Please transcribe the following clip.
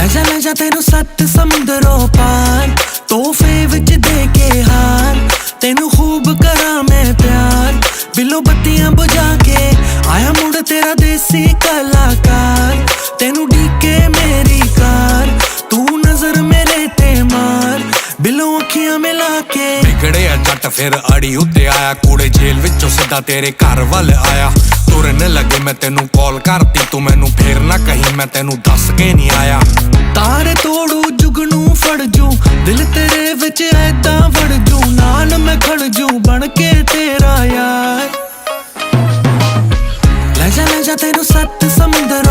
ਲੈ ਜਾ ਤੈਨੂੰ 7 ਸਮੁੰਦਰੋਂ ਪਾਰ, ਤੋਹਫੇ ਵਿੱਚ ਦੇ ਕੇ ਹਾਰ। ਤੈਨੂੰ ਖੂਬ ਕਰਾਂ ਮੈਂ ਪਿਆਰ, ਬਿੱਲੋ ਬੱਤੀਆਂ ਬੁਝਾ ਕੇ ਆਇਆ ਮੁੜ ਤੇਰਾ ਦੇਸੀ ਕਲਾਕਾਰ। ਤੈਨੂੰ ਡੀਕੇ ਮੇਰੀ ਕਾਰ, ਤੂੰ ਨਜ਼ਰ ਮੇਰੇ ਤੇ ਮਾਰ, ਬਿੱਲੋ ਅੱਖੀਆਂ ਮਿਲਾ ਕੇ। ਵਿਗੜਿਆ ਜੱਟ ਫਿਰ ਅੜੀ ਉੱਤੇ ਆਇਆ, ਕੂੜੇ ਜੇਲ੍ਹ ਵਿੱਚੋਂ ਸਿੱਧਾ ਤੇਰੇ ਘਰ ਵੱਲ ਆਇਆ। ਤੁਰਨ ਲੱਗੇ ਮੈਂ ਤੈਨੂੰ ਕਾਲ ਕਰਤੀ, ਤੂੰ ਮੈਨੂੰ ਫੇਰ ਨਾ ਕਹੀਂ ਮੈਂ ਤੈਨੂੰ ਦੱਸ ਕੇ ਨਹੀਂ ਆਇਆ। ਤਾਰੇ ਤੋੜੂ ਜੁਗਨੂੰ ਫੜ ਜੂ, ਦਿਲ ਤੇਰੇ ਵਿੱਚ ਐਦਾਂ ਵੜ ਜੂ, ਨਾਲ ਮੈਂ ਖੜ ਜੂ ਬਣ ਕੇ ਤੇਰਾ ਯਾਰ। ਲੈ ਜਾ ਤੈਨੂੰ 7 ਸਮੁੰਦਰ